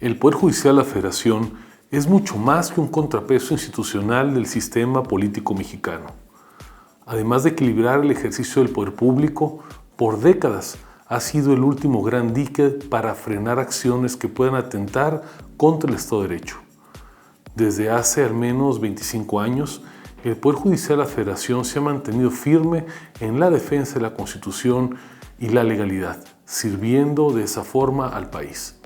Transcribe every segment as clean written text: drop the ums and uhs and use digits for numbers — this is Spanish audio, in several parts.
El Poder Judicial de la Federación es mucho más que un contrapeso institucional del sistema político mexicano. Además de equilibrar el ejercicio del poder público, por décadas ha sido el último gran dique para frenar acciones que puedan atentar contra el Estado de Derecho. Desde hace al menos 25 años, el Poder Judicial de la Federación se ha mantenido firme en la defensa de la Constitución y la legalidad, sirviendo de esa forma al país.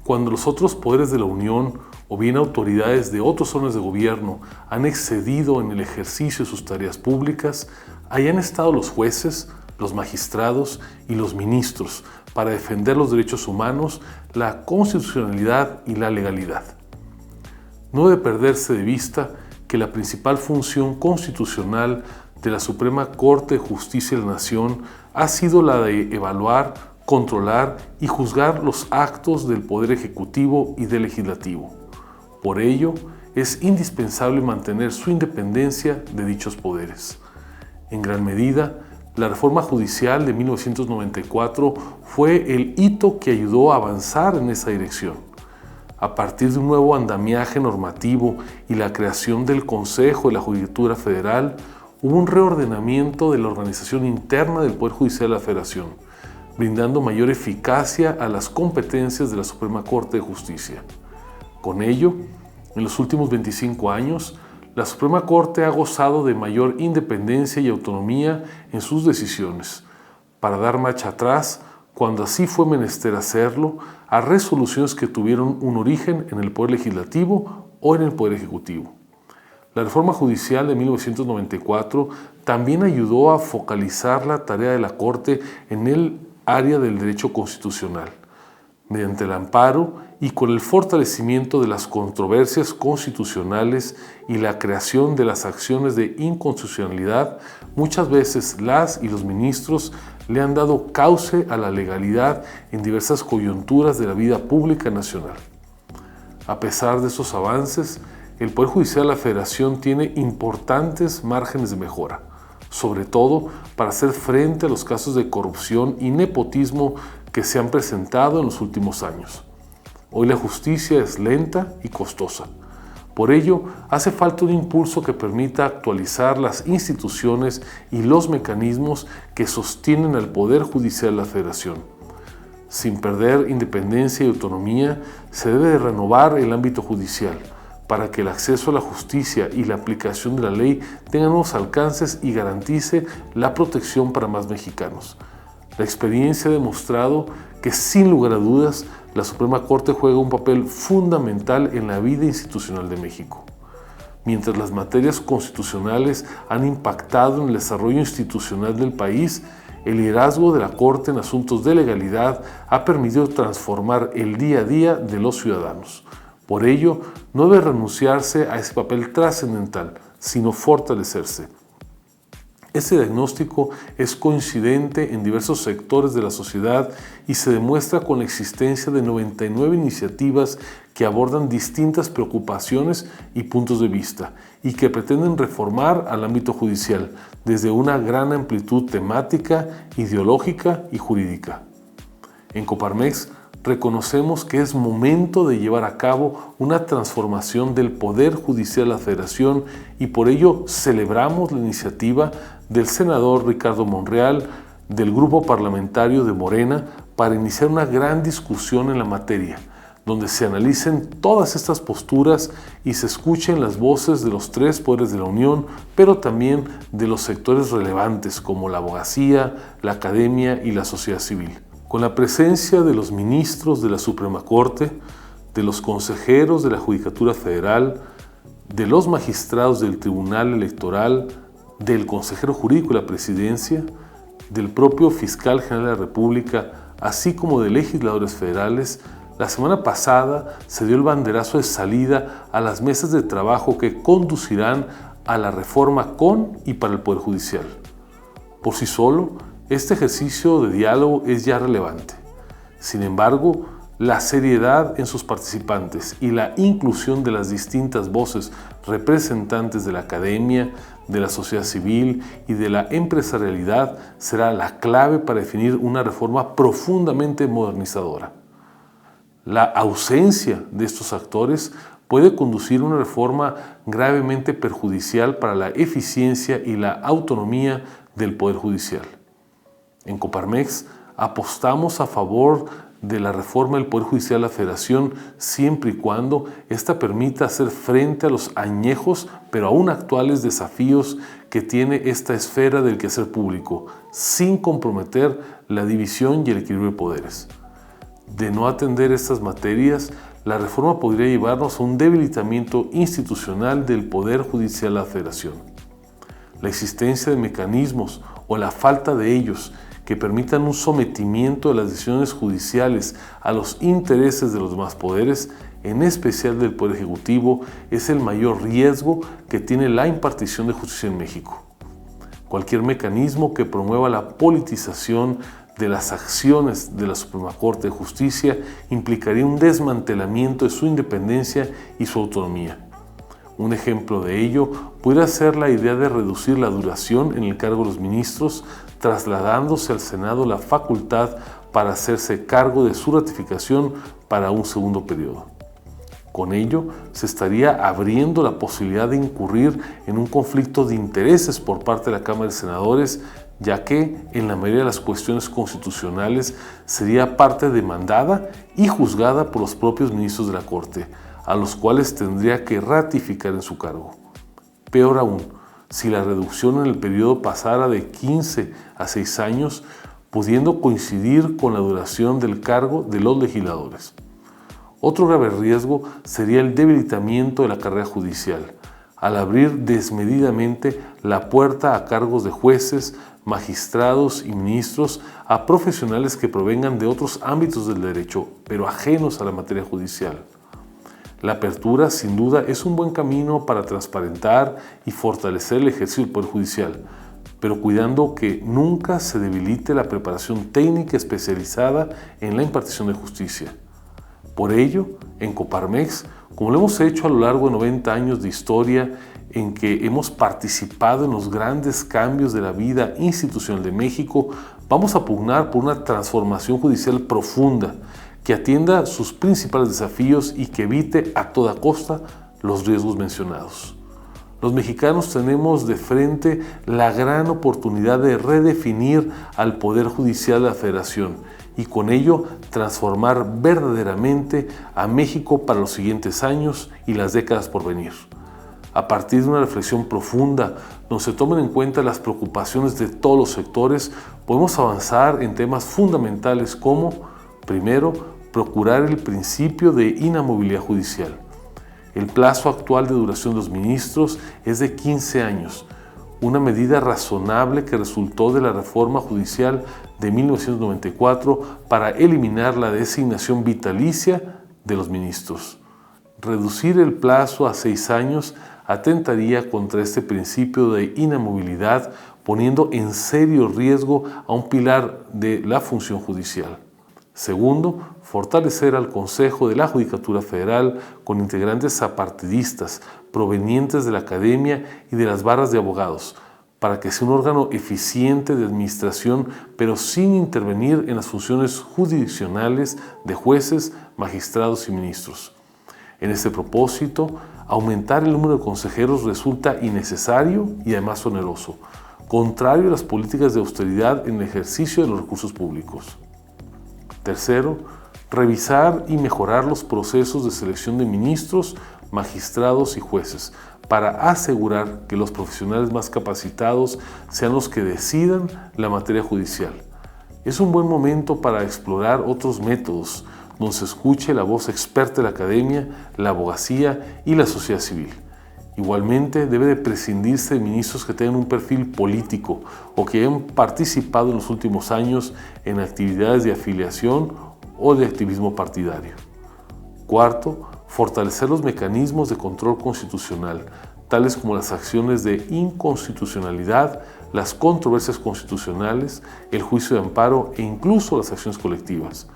Cuando los otros poderes de la Unión o bien autoridades de otros órdenes de gobierno han excedido en el ejercicio de sus tareas públicas, ahí han estado los jueces, los magistrados y los ministros para defender los derechos humanos, la constitucionalidad y la legalidad. No debe perderse de vista que la principal función constitucional de la Suprema Corte de Justicia de la Nación ha sido la de evaluar, controlar y juzgar los actos del Poder Ejecutivo y del Legislativo. Por ello, es indispensable mantener su independencia de dichos poderes. En gran medida, la reforma judicial de 1994 fue el hito que ayudó a avanzar en esa dirección. A partir de un nuevo andamiaje normativo y la creación del Consejo de la Judicatura Federal, hubo un reordenamiento de la organización interna del Poder Judicial de la Federación, brindando mayor eficacia a las competencias de la Suprema Corte de Justicia. Con ello, en los últimos 25 años, la Suprema Corte ha gozado de mayor independencia y autonomía en sus decisiones, para dar marcha atrás, cuando así fue menester hacerlo, a resoluciones que tuvieron un origen en el Poder Legislativo o en el Poder Ejecutivo. La reforma judicial de 1994 también ayudó a focalizar la tarea de la Corte en el área del derecho constitucional, mediante el amparo y con el fortalecimiento de las controversias constitucionales y la creación de las acciones de inconstitucionalidad. Muchas veces las y los ministros le han dado cauce a la legalidad en diversas coyunturas de la vida pública nacional. A pesar de esos avances, el Poder Judicial de la Federación tiene importantes márgenes de mejora, sobre todo para hacer frente a los casos de corrupción y nepotismo que se han presentado en los últimos años. Hoy la justicia es lenta y costosa. Por ello, hace falta un impulso que permita actualizar las instituciones y los mecanismos que sostienen al Poder Judicial de la Federación. Sin perder independencia y autonomía, se debe de renovar el ámbito judicial, para que el acceso a la justicia y la aplicación de la ley tengan nuevos alcances y garantice la protección para más mexicanos. La experiencia ha demostrado que, sin lugar a dudas, la Suprema Corte juega un papel fundamental en la vida institucional de México. Mientras las materias constitucionales han impactado en el desarrollo institucional del país, el liderazgo de la Corte en asuntos de legalidad ha permitido transformar el día a día de los ciudadanos. Por ello, no debe renunciarse a ese papel trascendental, sino fortalecerse. Este diagnóstico es coincidente en diversos sectores de la sociedad y se demuestra con la existencia de 99 iniciativas que abordan distintas preocupaciones y puntos de vista y que pretenden reformar al ámbito judicial desde una gran amplitud temática, ideológica y jurídica. En Coparmex, reconocemos que es momento de llevar a cabo una transformación del Poder Judicial de la Federación y por ello celebramos la iniciativa del senador Ricardo Monreal del Grupo Parlamentario de Morena para iniciar una gran discusión en la materia, donde se analicen todas estas posturas y se escuchen las voces de los tres poderes de la Unión, pero también de los sectores relevantes como la abogacía, la academia y la sociedad civil. Con la presencia de los ministros de la Suprema Corte, de los consejeros de la Judicatura Federal, de los magistrados del Tribunal Electoral, del consejero jurídico de la Presidencia, del propio Fiscal General de la República, así como de legisladores federales, la semana pasada se dio el banderazo de salida a las mesas de trabajo que conducirán a la reforma con y para el Poder Judicial. Por sí solo, este ejercicio de diálogo es ya relevante. Sin embargo, la seriedad en sus participantes y la inclusión de las distintas voces representantes de la academia, de la sociedad civil y de la empresarialidad será la clave para definir una reforma profundamente modernizadora. La ausencia de estos actores puede conducir a una reforma gravemente perjudicial para la eficiencia y la autonomía del Poder Judicial. En Coparmex apostamos a favor de la reforma del Poder Judicial de la Federación siempre y cuando ésta permita hacer frente a los añejos pero aún actuales desafíos que tiene esta esfera del quehacer público, sin comprometer la división y el equilibrio de poderes. De no atender estas materias, la reforma podría llevarnos a un debilitamiento institucional del Poder Judicial de la Federación. La existencia de mecanismos o la falta de ellos que permitan un sometimiento de las decisiones judiciales a los intereses de los demás poderes, en especial del Poder Ejecutivo, es el mayor riesgo que tiene la impartición de justicia en México. Cualquier mecanismo que promueva la politización de las acciones de la Suprema Corte de Justicia implicaría un desmantelamiento de su independencia y su autonomía. Un ejemplo de ello pudiera ser la idea de reducir la duración en el cargo de los ministros, trasladándose al Senado la facultad para hacerse cargo de su ratificación para un segundo periodo. Con ello, se estaría abriendo la posibilidad de incurrir en un conflicto de intereses por parte de la Cámara de Senadores, ya que en la mayoría de las cuestiones constitucionales sería parte demandada y juzgada por los propios ministros de la Corte, a los cuales tendría que ratificar en su cargo. Peor aún, si la reducción en el periodo pasara de 15 a 6 años, pudiendo coincidir con la duración del cargo de los legisladores. Otro grave riesgo sería el debilitamiento de la carrera judicial, al abrir desmedidamente la puerta a cargos de jueces, magistrados y ministros a profesionales que provengan de otros ámbitos del derecho, pero ajenos a la materia judicial. La apertura, sin duda, es un buen camino para transparentar y fortalecer el ejercicio del Poder Judicial, pero cuidando que nunca se debilite la preparación técnica especializada en la impartición de justicia. Por ello, en Coparmex, como lo hemos hecho a lo largo de 90 años de historia en que hemos participado en los grandes cambios de la vida institucional de México, vamos a pugnar por una transformación judicial profunda que atienda sus principales desafíos y que evite a toda costa los riesgos mencionados. Los mexicanos tenemos de frente la gran oportunidad de redefinir al Poder Judicial de la Federación y con ello transformar verdaderamente a México para los siguientes años y las décadas por venir. A partir de una reflexión profunda, donde se tomen en cuenta las preocupaciones de todos los sectores, podemos avanzar en temas fundamentales como, primero, procurar el principio de inamovilidad judicial. El plazo actual de duración de los ministros es de 15 años, una medida razonable que resultó de la reforma judicial de 1994 para eliminar la designación vitalicia de los ministros. Reducir el plazo a 6 años atentaría contra este principio de inamovilidad, poniendo en serio riesgo a un pilar de la función judicial. Segundo, fortalecer al Consejo de la Judicatura Federal con integrantes apartidistas provenientes de la academia y de las barras de abogados, para que sea un órgano eficiente de administración, pero sin intervenir en las funciones jurisdiccionales de jueces, magistrados y ministros. En este propósito, aumentar el número de consejeros resulta innecesario y además oneroso, contrario a las políticas de austeridad en el ejercicio de los recursos públicos. Tercero, revisar y mejorar los procesos de selección de ministros, magistrados y jueces para asegurar que los profesionales más capacitados sean los que decidan la materia judicial. Es un buen momento para explorar otros métodos donde se escuche la voz experta de la academia, la abogacía y la sociedad civil. Igualmente, debe de prescindirse de ministros que tengan un perfil político o que hayan participado en los últimos años en actividades de afiliación o de activismo partidario. Cuarto, fortalecer los mecanismos de control constitucional, tales como las acciones de inconstitucionalidad, las controversias constitucionales, el juicio de amparo e incluso las acciones colectivas.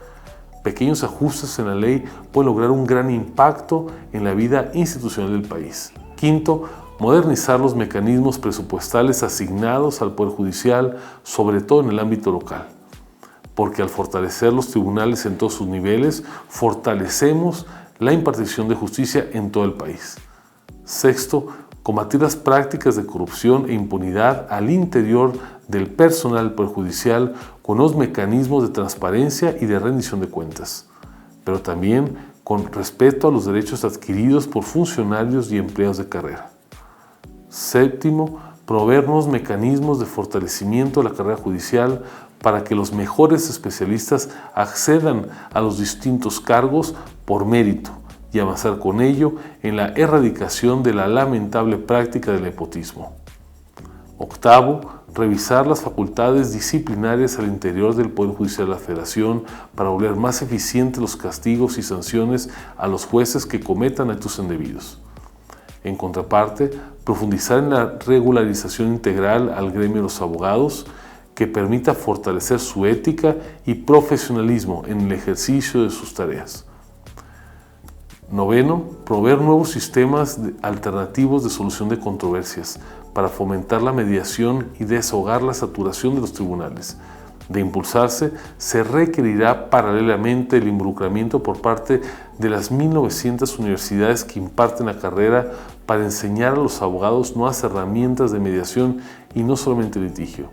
Pequeños ajustes en la ley pueden lograr un gran impacto en la vida institucional del país. Quinto, modernizar los mecanismos presupuestales asignados al Poder Judicial, sobre todo en el ámbito local. porque al fortalecer los tribunales en todos sus niveles, fortalecemos la impartición de justicia en todo el país. Sexto, combatir las prácticas de corrupción e impunidad al interior del personal perjudicial con los mecanismos de transparencia y de rendición de cuentas, pero también con respeto a los derechos adquiridos por funcionarios y empleados de carrera. Séptimo, proveernos mecanismos de fortalecimiento de la carrera judicial para que los mejores especialistas accedan a los distintos cargos por mérito y avanzar con ello en la erradicación de la lamentable práctica del nepotismo. Octavo, revisar las facultades disciplinarias al interior del Poder Judicial de la Federación para volver más eficientes los castigos y sanciones a los jueces que cometan actos indebidos. En contraparte, profundizar en la regularización integral al gremio de los abogados que permita fortalecer su ética y profesionalismo en el ejercicio de sus tareas. Noveno, proveer nuevos sistemas alternativos de solución de controversias para fomentar la mediación y desahogar la saturación de los tribunales. De impulsarse, se requerirá paralelamente el involucramiento por parte de las 1.900 universidades que imparten la carrera para enseñar a los abogados nuevas herramientas de mediación y no solamente litigio.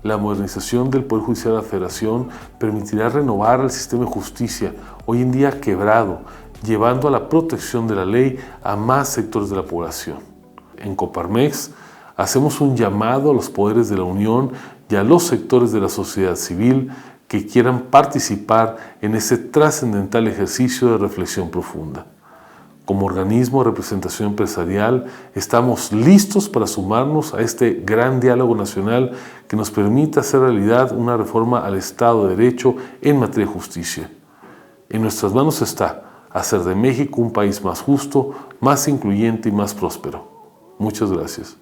La modernización del Poder Judicial de la Federación permitirá renovar el sistema de justicia, hoy en día quebrado, llevando a la protección de la ley a más sectores de la población. En Coparmex, hacemos un llamado a los poderes de la Unión y a los sectores de la sociedad civil que quieran participar en ese trascendental ejercicio de reflexión profunda. Como organismo de representación empresarial, estamos listos para sumarnos a este gran diálogo nacional que nos permita hacer realidad una reforma al Estado de Derecho en materia de justicia. En nuestras manos está hacer de México un país más justo, más incluyente y más próspero. Muchas gracias.